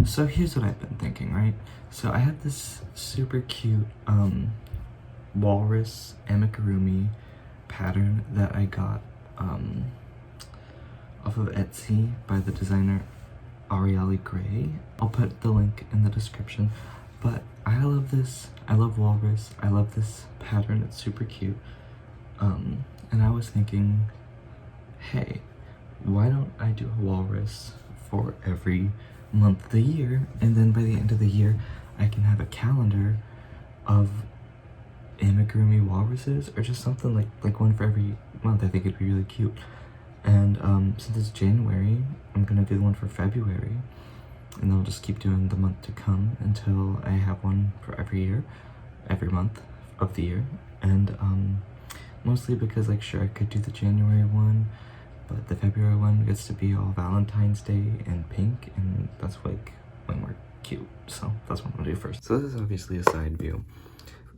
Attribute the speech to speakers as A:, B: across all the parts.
A: So here's what I've been thinking, right? So I have this super cute walrus amigurumi pattern that I got off of Etsy by the designer Ariali Gray. I'll put the link in the description. But I love this. I love walrus. I love this pattern. It's super cute. And I was thinking, hey, why don't I do a walrus for every month of the year, and then by the end of the year I can have a calendar of amigurumi walruses, or just something like one for every month. I think it'd be really cute. And since it's January, I'm gonna do the one for February, and I'll just keep doing the month to come until I have one for every year, every month of the year. And mostly because, like, sure, I could do the January one, but the February one gets to be all Valentine's Day and pink, and that's like way more cute. So that's what I'm gonna do first. So this is obviously a side view,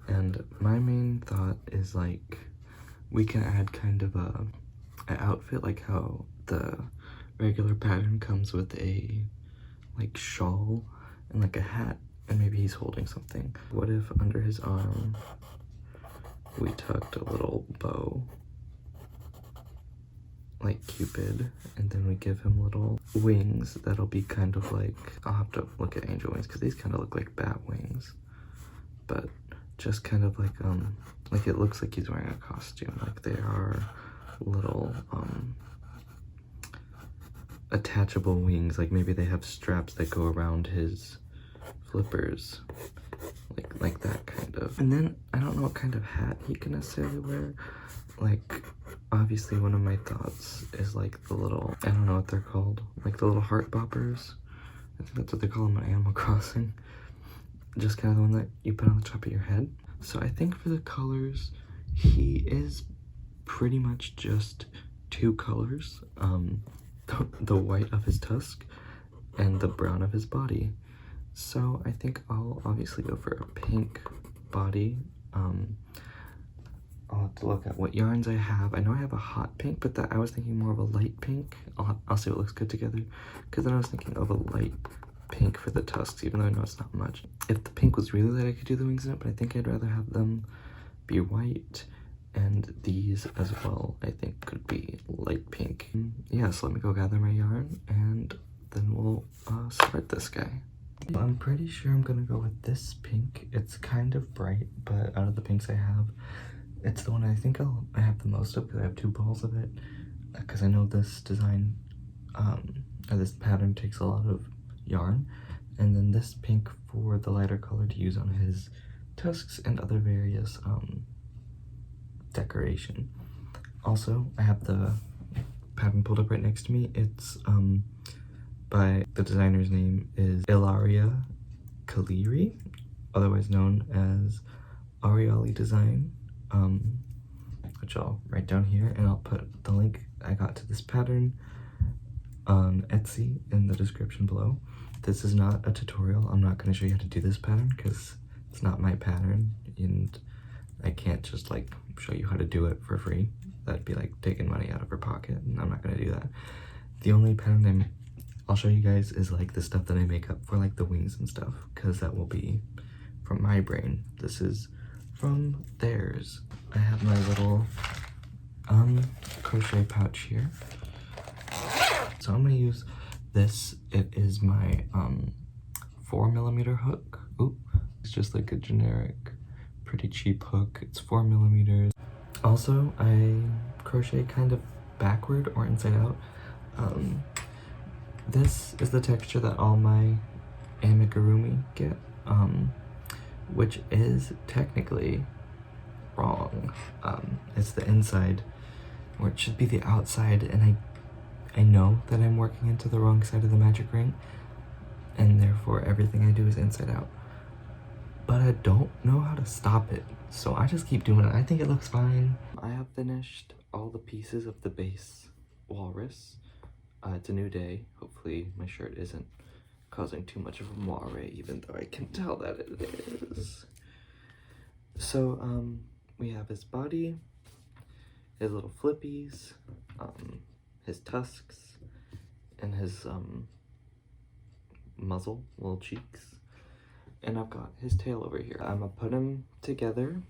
A: and my main thought is, like, we can add kind of an outfit, like how the regular pattern comes with a like shawl and like a hat, and maybe he's holding something. What if under his arm we tucked a little bow like Cupid, and then we give him little wings that'll be kind of like, I'll have to look at angel wings because these kind of look like bat wings, but just kind of like it looks like he's wearing a costume. Like, they are little attachable wings, like maybe they have straps that go around his flippers, like that kind of. And then I don't know what kind of hat he can necessarily wear. Like, obviously one of my thoughts is like the little, I don't know what they're called, like the little heart boppers. I think that's what they call them on Animal Crossing. Just kind of the one that you put on the top of your head. So I think for the colors, he is pretty much just two colors. The white of his tusk and the brown of his body. So I think I'll obviously go for a pink body. I'll have to look at what yarns I have. I know I have a hot pink, but I was thinking more of a light pink. I'll see what looks good together. Because then I was thinking of a light pink for the tusks, even though I know it's not much. If the pink was really light, I could do the wings in it, but I think I'd rather have them be white. And these as well, I think, could be light pink. Yeah, so let me go gather my yarn, and then we'll start this guy. I'm pretty sure I'm gonna go with this pink. It's kind of bright, but out of the pinks I have, it's the one I think I have the most of, because I have 2 balls of it. Because I know this design, or this pattern takes a lot of yarn. And then this pink for the lighter color to use on his tusks and other various decoration. Also, I have the pattern pulled up right next to me. It's by the designer's name is Ilaria Kaliri, otherwise known as Ariali Design, which I'll write down here, and I'll put the link I got to this pattern on Etsy in the description below. This is not a tutorial. I'm not going to show you how to do this pattern because it's not my pattern, and I can't just like show you how to do it for free. That'd be like taking money out of her pocket, and I'm not going to do that. The only pattern I'll show you guys is like the stuff that I make up for, like the wings and stuff, because that will be from my brain. This is from theirs. I have my little crochet pouch here. So I'm gonna use this. It is my 4mm hook. Ooh, it's just like a generic, pretty cheap hook. It's 4mm. Also, I crochet kind of backward or inside out. This is the texture that all my amigurumi get, which is technically wrong. It's the inside, or it should be the outside, and I know that I'm working into the wrong side of the magic ring, and therefore everything I do is inside out. But I don't know how to stop it, so I just keep doing it. I think it looks fine. I have finished all the pieces of the base walrus. It's a new day. Hopefully my shirt isn't causing too much of a moire, even though I can tell that it is. So, we have his body, his little flippies, his tusks, and his muzzle, little cheeks. And I've got his tail over here. I'm gonna put him together.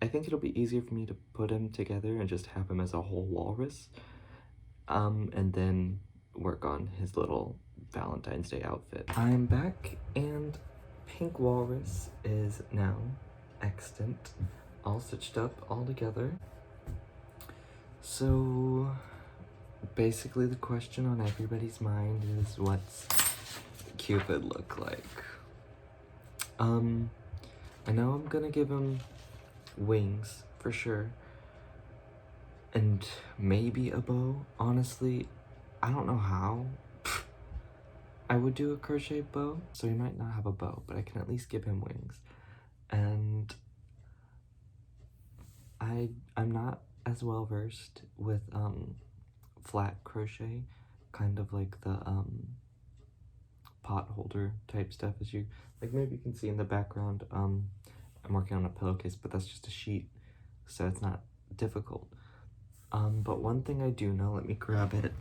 A: I think it'll be easier for me to put him together and just have him as a whole walrus. And then work on his little Valentine's Day outfit. I'm back, and Pink Walrus is now extant, all stitched up, all together. So basically the question on everybody's mind is, what's Cupid look like? I know I'm gonna give him wings for sure, and maybe a bow. Honestly, I don't know how. I would do a crochet bow, so he might not have a bow, but I can at least give him wings. And I'm not as well versed with flat crochet, kind of like the pot holder type stuff, as you like maybe you can see in the background. I'm working on a pillowcase, but that's just a sheet, so it's not difficult. But one thing I do know, let me grab it.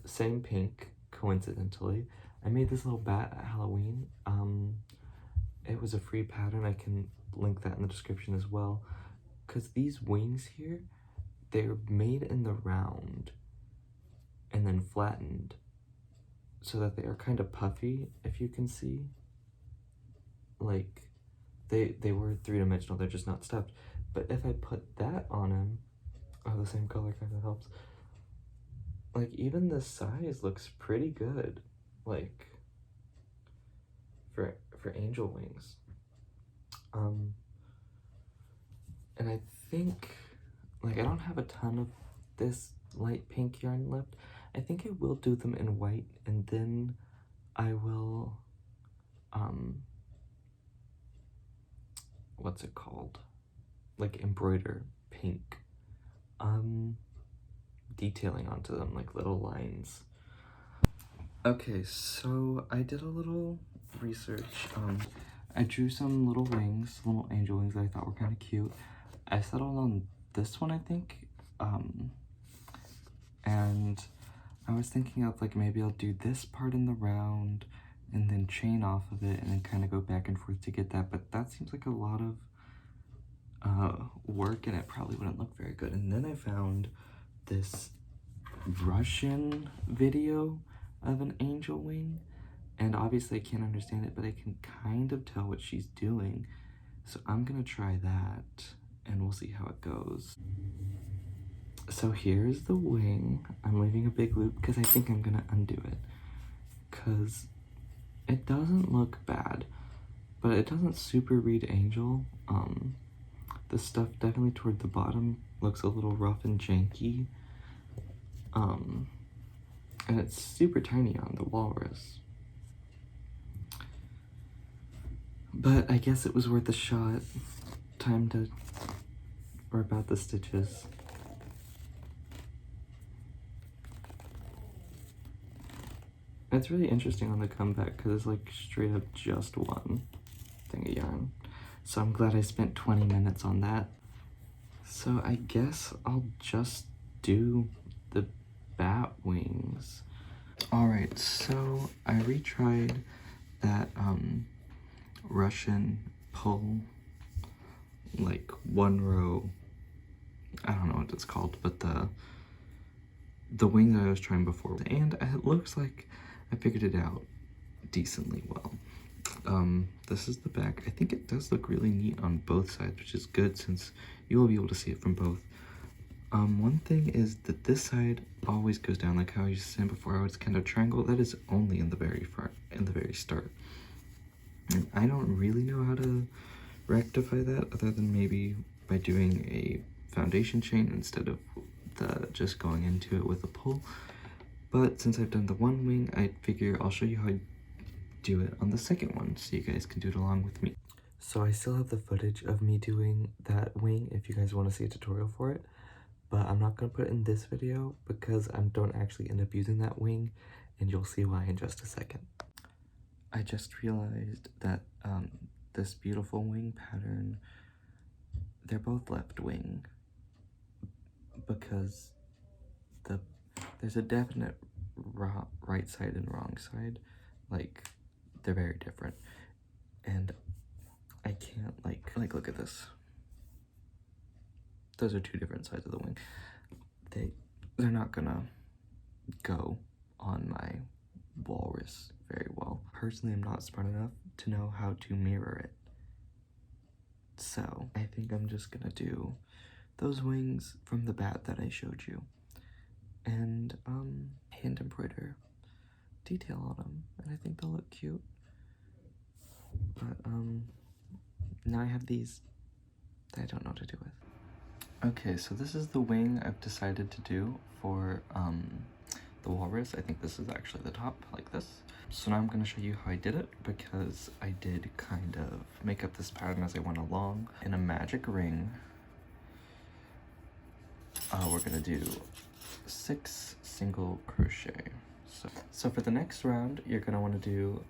A: Same pink, coincidentally. I made this little bat at Halloween. It was a free pattern. I can link that in the description as well. Because these wings here, they're made in the round and then flattened so that they are kind of puffy, if you can see. Like, they were three-dimensional, they're just not stuffed. But if I put that on him, oh, the same color kind of helps. Like, even the size looks pretty good, like, for angel wings. And I think, like, I don't have a ton of this light pink yarn left. I think I will do them in white, and then I will, what's it called? Like, embroider pink, detailing onto them, like little lines. Okay, so I did a little research. I drew some little wings, little angel wings that I thought were kind of cute. I settled on this one, I think. And I was thinking of, like, maybe I'll do this part in the round and then chain off of it and then kind of go back and forth to get that. But that seems like a lot of work, and it probably wouldn't look very good. And then I found this Russian video of an angel wing, and obviously I can't understand it, but I can kind of tell what she's doing. So I'm gonna try that, and we'll see how it goes. So here's the wing. I'm leaving a big loop because I think I'm gonna undo it, because it doesn't look bad, but it doesn't super read angel. The stuff definitely toward the bottom looks a little rough and janky. And it's super tiny on the walrus. But I guess it was worth a shot. Time to rip out the stitches. It's really interesting on the comeback because it's like straight up just one thing of yarn. So I'm glad I spent 20 minutes on that. So I guess I'll just do the bat wings. Alright, so I retried that Russian pull, like one row, I don't know what it's called, but the wing that I was trying before, and it looks like I figured it out decently well. This is the back. I think it does look really neat on both sides, which is good since you will be able to see it from both. One thing is that this side always goes down, like how I just said before, how it's kind of triangle. That is only in the very start. And I don't really know how to rectify that, other than maybe by doing a foundation chain instead of just going into it with a pull. But since I've done the one wing, I figure I'll show you how I do it on the second one, so you guys can do it along with me. So I still have the footage of me doing that wing if you guys want to see a tutorial for it, but I'm not going to put it in this video because I don't actually end up using that wing, and you'll see why in just a second. I just realized that this beautiful wing pattern, they're both left wing, because there's a definite right side and wrong side. Like, they're very different. And I can't like look at this. Those are two different sides of the wing. They're not gonna go on my walrus very well. Personally, I'm not smart enough to know how to mirror it. So I think I'm just gonna do those wings from the bat that I showed you, and hand embroider detail on them, and I think they'll look cute. But now I have these that I don't know what to do with. Okay, so this is the wing I've decided to do for the walrus. I think this is actually the top, like this. So now I'm going to show you how I did it, because I did kind of make up this pattern as I went along. In a magic ring, we're going to do 6 single crochet. So for the next round, you're going to want to do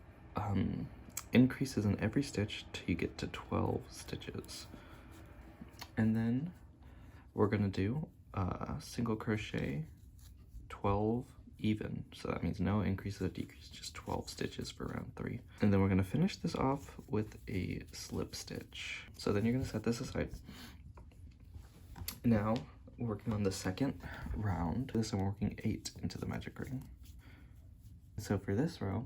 A: increases in every stitch till you get to 12 stitches. And then we're going to do single crochet 12 even, so that means no increases or decreases, just 12 stitches for round 3. And then we're going to finish this off with a slip stitch. So then you're going to set this aside. Now working on the second round, this I'm working 8 into the magic ring. So for this row,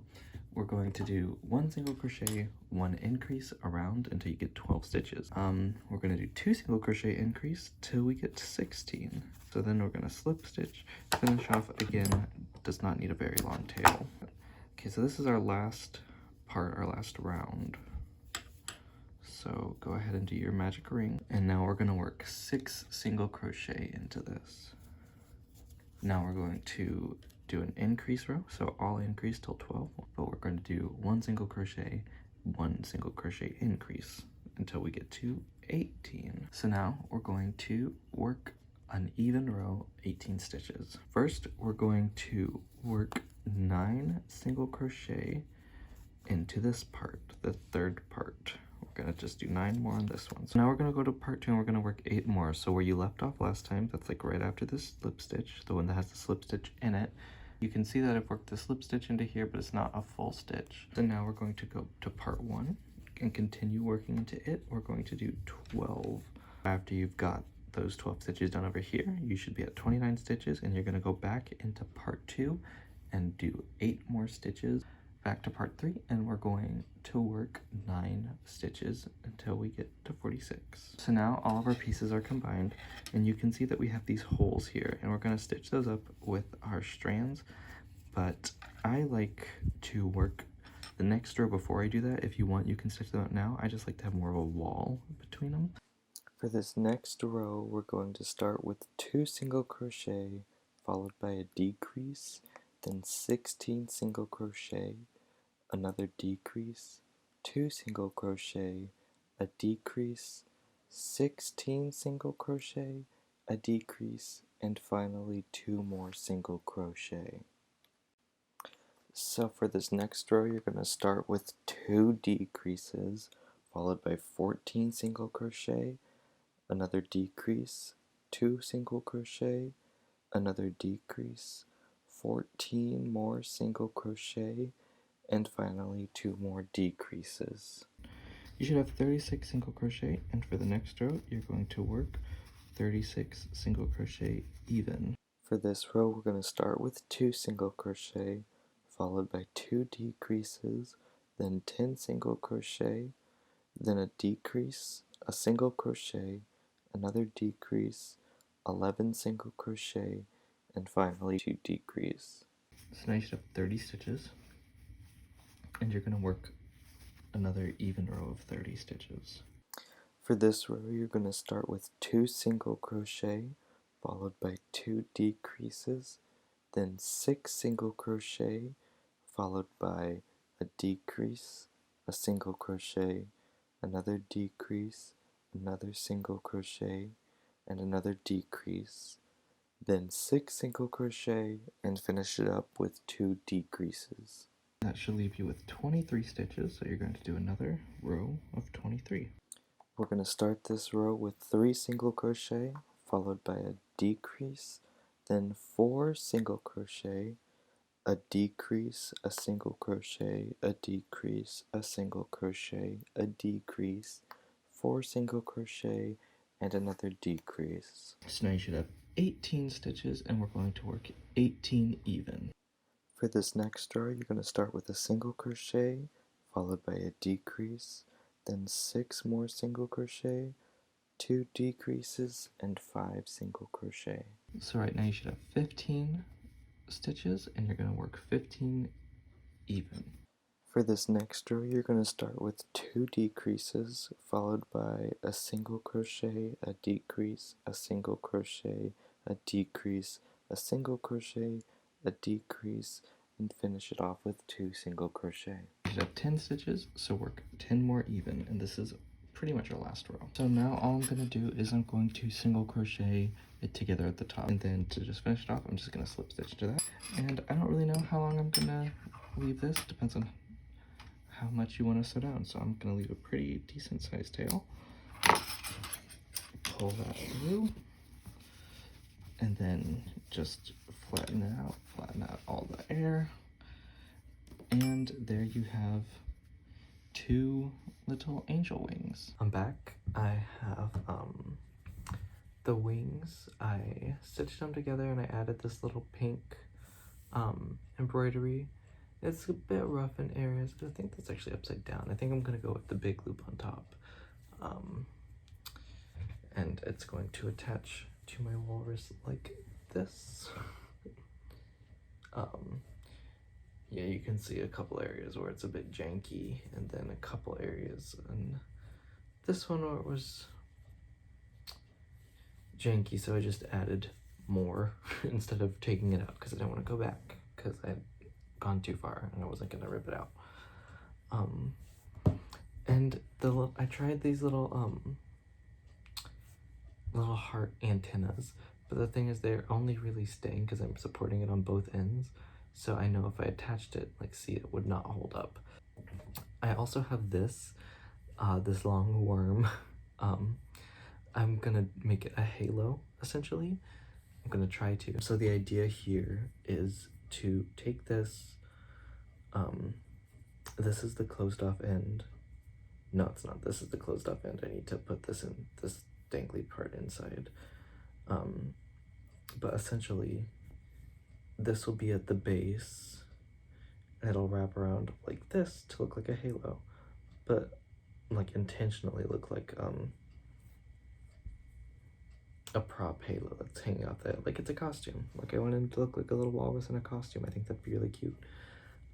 A: we're going to do 1 single crochet, 1 increase around until you get 12 stitches. We're going to do 2 single crochet increase till we get to 16. So then we're going to slip stitch, finish off again, does not need a very long tail. Okay, so this is our last part, our last round. So go ahead and do your magic ring. And now we're going to work 6 single crochet into this. Now we're going to do an increase row, so all increase till 12, but we're going to do 1 single crochet, 1 single crochet increase until we get to 18. So now we're going to work an even row, 18 stitches. First, we're going to work 9 single crochet into this part, the third part. We're gonna just do 9 more on this one. So now we're gonna go to part 2 and we're gonna work 8 more. So where you left off last time, that's like right after this slip stitch, the one that has the slip stitch in it. You can see that I've worked the slip stitch into here, but it's not a full stitch. So now we're going to go to part 1 and continue working into it. We're going to do 12. After you've got those 12 stitches done over here, you should be at 29 stitches, and you're gonna go back into part 2 and do 8 more stitches. Back to part 3, and we're going to work 9 stitches until we get to 46. So now all of our pieces are combined, and you can see that we have these holes here, and we're going to stitch those up with our strands. But I like to work the next row before I do that. If you want, you can stitch them out now. I just like to have more of a wall between them. For this next row, we're going to start with 2 single crochet followed by a decrease, then 16 single crochet, another decrease, 2 single crochet, a decrease, 16 single crochet, a decrease, and finally 2 more single crochet. So for this next row, you're going to start with 2 decreases followed by 14 single crochet, another decrease, 2 single crochet, another decrease, 14 more single crochet, and finally 2 more decreases. You should have 36 single crochet, and for the next row you're going to work 36 single crochet even. For this row we're going to start with 2 single crochet followed by 2 decreases, then 10 single crochet, then a decrease, a single crochet, another decrease, 11 single crochet, and finally 2 decrease. So now you should have 30 stitches, and you're going to work another even row of 30 stitches. For this row, you're going to start with 2 single crochet, followed by 2 decreases, then 6 single crochet, followed by a decrease, a single crochet, another decrease, another single crochet, and another decrease, then 6 single crochet, and finish it up with 2 decreases. That should leave you with 23 stitches, so you're going to do another row of 23. We're going to start this row with 3 single crochet, followed by a decrease, then 4 single crochet, a decrease, a single crochet, a decrease, a single crochet, a decrease, 4 single crochet, and another decrease. So now you should have 18 stitches, and we're going to work 18 even. For this next row, you're going to start with a single crochet, followed by a decrease, then 6 more single crochet, 2 decreases, and 5 single crochet. So right now you should have 15 stitches, and you're going to work 15 even. For this next row, you're going to start with 2 decreases, followed by a single crochet, a decrease, a single crochet, a decrease, a single crochet, a decrease, and finish it off with 2 single crochet. You should have 10 stitches, so work 10 more even, and this is pretty much our last row. So now all I'm going to do is I'm going to single crochet it together at the top, and then to just finish it off, I'm just going to slip stitch to that. And I don't really know how long I'm going to leave this, depends on how much you want to sew down. So I'm going to leave a pretty decent sized tail, pull that through, and then just flatten out all the air, and there you have 2 little angel wings. I'm back. I have the wings. I stitched them together and I added this little pink embroidery. It's a bit rough in areas, but I think that's actually upside down. I think I'm gonna go with the big loop on top. And it's going to attach to my walrus like this. Yeah, you can see a couple areas where it's a bit janky, and then a couple areas and this one where it was janky, so I just added more instead of taking it out because I didn't want to go back because I had gone too far and I wasn't gonna rip it out. And I tried these little heart antennas, but the thing is they're only really staying because I'm supporting it on both ends. So I know if I attached it, like, see, it would not hold up. I also have this long worm. I'm gonna make it a halo, essentially. I'm gonna try to. So the idea here is to take this, this is the closed off end. No, it's not. This is the closed off end. I need to put this in, this dangly part inside. But essentially, this will be at the base, and it'll wrap around like this to look like a halo, but like intentionally look like a prop halo that's hanging out there, like it's a costume. Like I wanted it to look like a little walrus in a costume. I think that'd be really cute.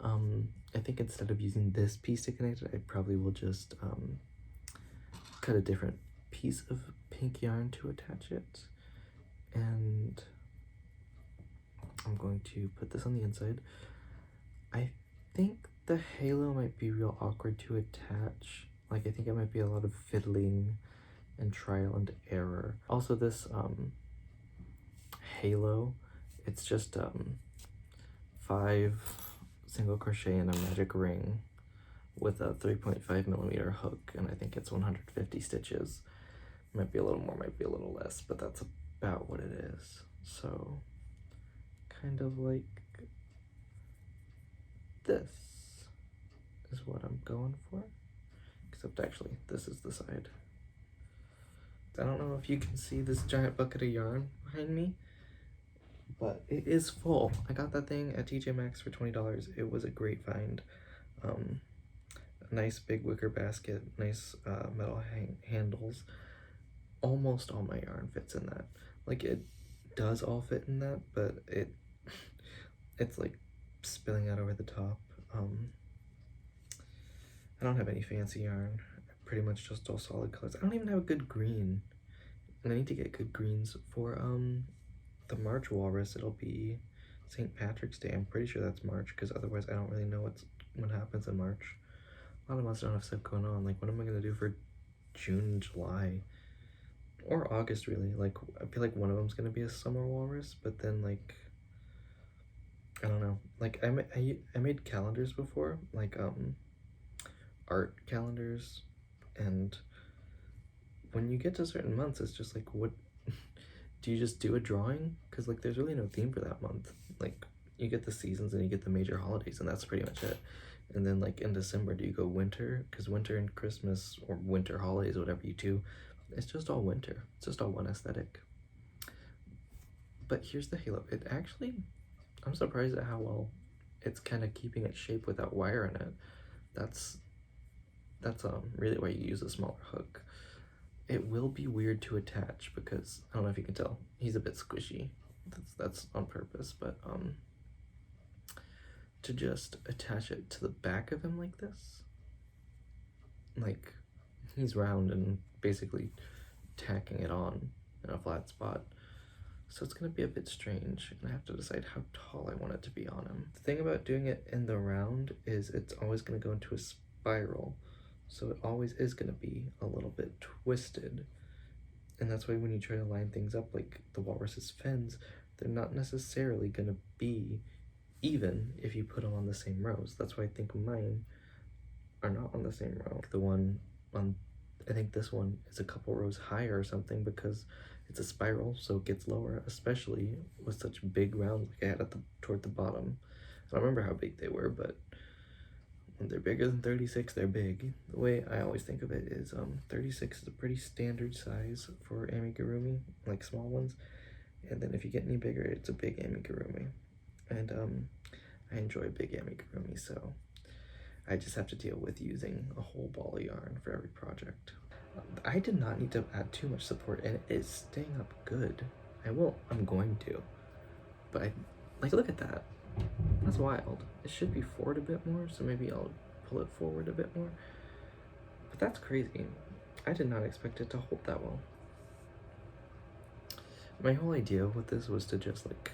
A: I think instead of using this piece to connect it, I probably will just cut a different piece of pink yarn to attach it, and I'm going to put this on the inside. I think the halo might be real awkward to attach. Like, I think it might be a lot of fiddling and trial and error. Also, this halo, it's just 5 single crochet and a magic ring with a 3.5mm hook, and I think it's 150 stitches. Might be a little more, might be a little less, but that's about what it is. So kind of like this is what I'm going for, except actually this is the side. I don't know if you can see this giant bucket of yarn behind me, but it is full. I got that thing at TJ Maxx for $20. It was a great find. A nice big wicker basket, nice metal handles. Almost all my yarn fits in that. Like, it does all fit in that, but it's like spilling out over the top. I don't have any fancy yarn. Pretty much just all solid colors. I don't even have a good green, and I need to get good greens for the March walrus. It'll be St. Patrick's Day. I'm pretty sure that's March, because otherwise I don't really know what happens in March. A lot of months don't have stuff going on. Like, what am I gonna do for June, July, or August, really? Like, I feel like one of them's gonna be a summer walrus, but then, like, I don't know. Like, I made calendars before, like art calendars, and when you get to certain months, it's just like, what do you just do a drawing? Because, like, there's really no theme for that month. Like, you get the seasons and you get the major holidays, and that's pretty much it. And then like in December, do you go winter? Because winter and Christmas or winter holidays, whatever you do, it's just all winter. It's just all one aesthetic. But here's the halo. It actually, I'm surprised at how well it's kind of keeping its shape without wire in it. That's really why you use a smaller hook. It will be weird to attach because I don't know if you can tell, he's a bit squishy. That's on purpose, but to just attach it to the back of him like this, like he's round and basically tacking it on in a flat spot. So it's gonna be a bit strange, and I have to decide how tall I want it to be on him. The thing about doing it in the round is it's always gonna go into a spiral, so it always is gonna be a little bit twisted. And that's why when you try to line things up, like the Walrus's fins, they're not necessarily gonna be even if you put them on the same rows. That's why I think mine are not on the same row. The one on, I think this one is a couple rows higher or something because it's a spiral, so it gets lower, especially with such big rounds like I had toward the bottom. I don't remember how big they were, but when they're bigger than 36, they're big. The way I always think of it is 36 is a pretty standard size for amigurumi, like small ones. And then if you get any bigger, it's a big amigurumi. And I enjoy big amigurumi, so I just have to deal with using a whole ball of yarn for every project. I did not need to add too much support, and it is staying up good. I'm going to. But like, look at that. That's wild. It should be forward a bit more, so maybe I'll pull it forward a bit more. But that's crazy. I did not expect it to hold that well. My whole idea with this was to just like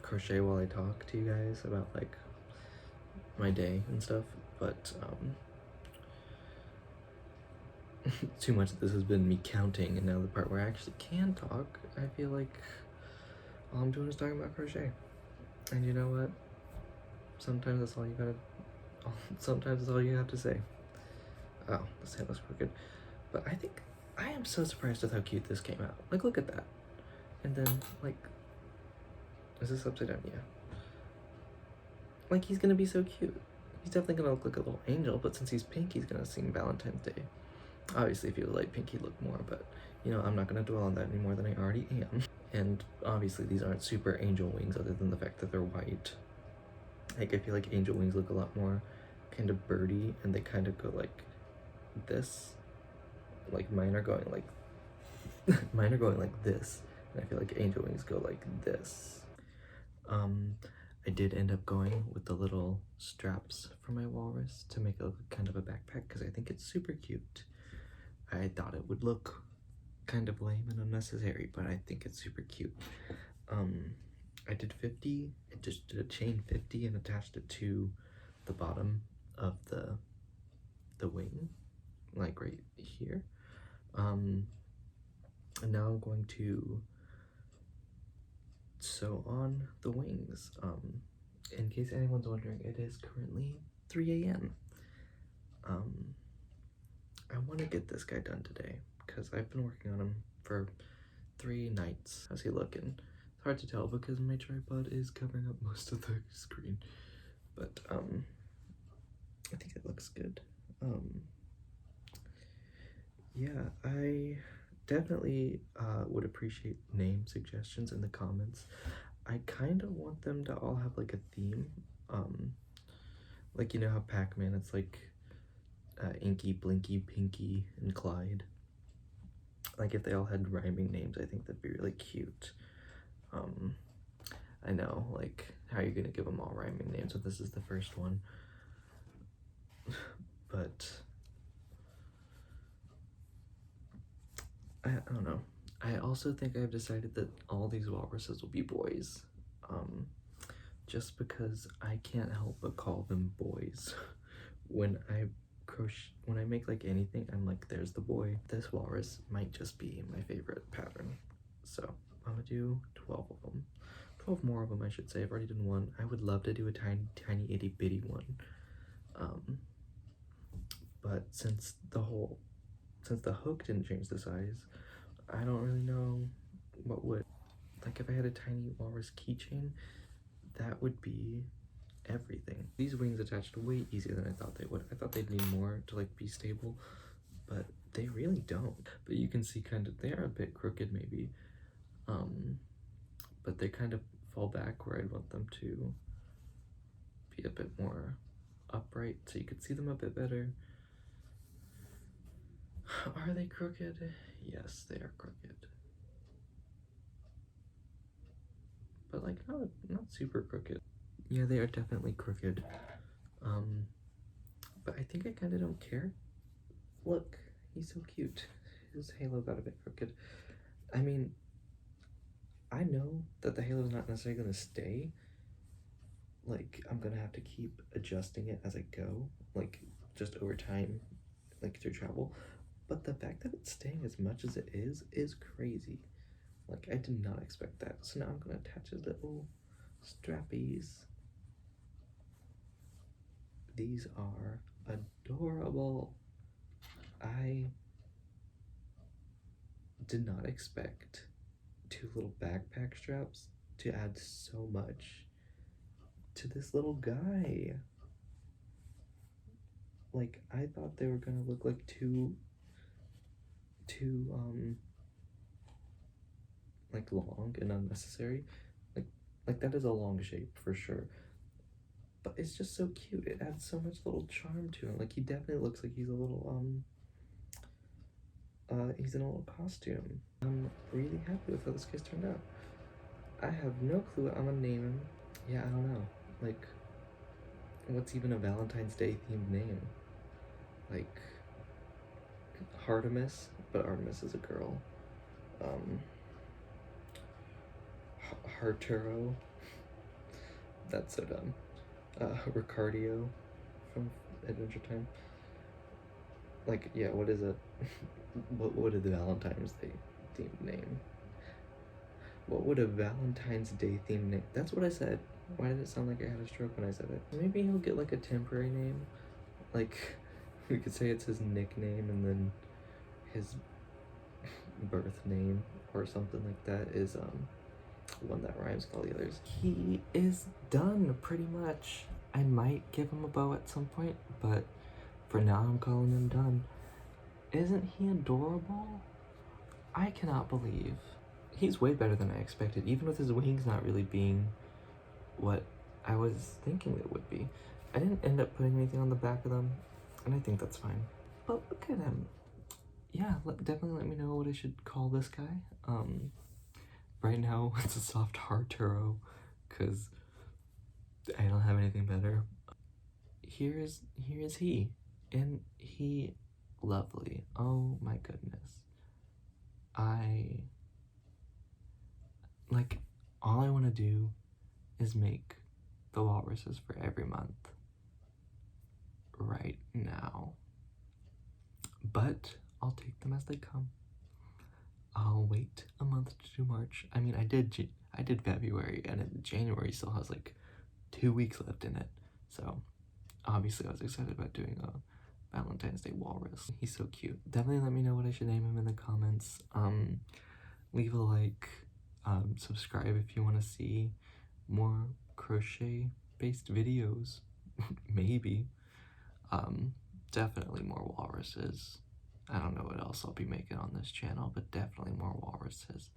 A: crochet while I talk to you guys about like my day and stuff, but too much of this has been me counting, and now the part where I actually can talk, I feel like all I'm doing is talking about crochet. And you know what? Sometimes that's all you have to say. Oh, this head looks crooked. But I am so surprised with how cute this came out. Like, look at that. And then, like, is this upside down? Yeah. Like, he's gonna be so cute. He's definitely gonna look like a little angel, but since he's pink, he's gonna sing Valentine's Day. Obviously, if he was light pink, he'd look more, but, you know, I'm not gonna dwell on that any more than I already am. And obviously, these aren't super angel wings other than the fact that they're white. Like, I feel like angel wings look a lot more kind of birdy, and they kind of go like this. Like, mine are going like this, and I feel like angel wings go like this. I did end up going with the little straps for my walrus to make it look kind of a backpack because I think it's super cute. I thought it would look kind of lame and unnecessary, but I think it's super cute. I did 50, I just did a chain 50 and attached it to the bottom of the wing, like right here. And now I'm going to sew on the wings. In case anyone's wondering, it is currently 3 a.m. I want to get this guy done today because I've been working on him for 3 nights. How's he looking? It's hard to tell because my tripod is covering up most of the screen, but I think it looks good. Yeah, I definitely would appreciate name suggestions in the comments. I kind of want them to all have like a theme. Like, you know how Pac-Man, it's like Inky, Blinky, Pinky, and Clyde. Like, if they all had rhyming names, I think that'd be really cute. I know, like, how are you gonna give them all rhyming names if this is the first one? But I don't know. I also think I've decided that all these walruses will be boys. Just because I can't help but call them boys. When I make like anything, I'm like, there's the boy. This walrus might just be my favorite pattern. So I'm gonna do 12 of them. 12 more of them, I should say. I've already done one. I would love to do a tiny, tiny itty bitty one. But since the hook didn't change the size, I don't really know what would. Like, if I had a tiny walrus keychain, that would be everything. These wings attached way easier than I thought they would. I thought they'd need more to like be stable, but they really don't. But you can see kind of, they are a bit crooked maybe, but they kind of fall back where I'd want them to be a bit more upright so you could see them a bit better. Are they crooked? Yes, they are crooked. But like not super crooked. Yeah, they are definitely crooked. But I think I kind of don't care. Look, he's so cute. His halo got a bit crooked. I mean, I know that the halo is not necessarily going to stay. Like, I'm going to have to keep adjusting it as I go, like, just over time, like, through travel. But the fact that it's staying as much as it is crazy. Like, I did not expect that. So now I'm going to attach his little strappies. These are adorable. I did not expect 2 little backpack straps to add so much to this little guy. Like, I thought they were gonna look like two like long and unnecessary. Like that is a long shape for sure. But it's just so cute. It adds so much little charm to him. Like, he definitely looks like he's a little he's in a little costume. I'm really happy with how this guy's turned out. I have no clue what I'm gonna name him. Yeah, I don't know. Like, what's even a Valentine's Day themed name? Like, Artemis, but Artemis is a girl. Arturo. That's so dumb. Ricardio from Adventure Time. Like, yeah, what is it? What would the Valentine's Day themed name? What would a Valentine's Day themed name? That's what I said. Why did it sound like I had a stroke when I said it? Maybe he'll get like a temporary name. Like, we could say it's his nickname and then his birth name or something like that is one that rhymes with all the others. He is done pretty much. I might give him a bow at some point, but for now I'm calling him done. Isn't he adorable? I cannot believe. He's way better than I expected, even with his wings not really being what I was thinking it would be. I didn't end up putting anything on the back of them, and I think that's fine. But look at him. Yeah, definitely let me know what I should call this guy. Right now it's a soft Arturo, because I don't have anything better. Here is he, and he lovely. Oh my goodness. Like, all I want to do is make the walruses for every month right now. But I'll take them as they come. I'll wait a month to do March. I mean, I did February, and January still has like 2 weeks left in it. So obviously I was excited about doing a Valentine's Day walrus. He's so cute. Definitely let me know what I should name him in the comments. Leave a like, subscribe if you want to see more crochet based videos. Maybe. Definitely more walruses. I don't know what else I'll be making on this channel, but definitely more walruses.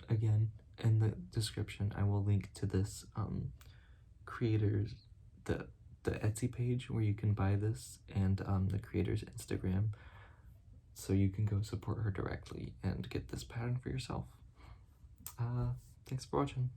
A: Again, in the description I will link to this creators, the Etsy page where you can buy this, and the creator's Instagram, so you can go support her directly and get this pattern for yourself. Thanks for watching.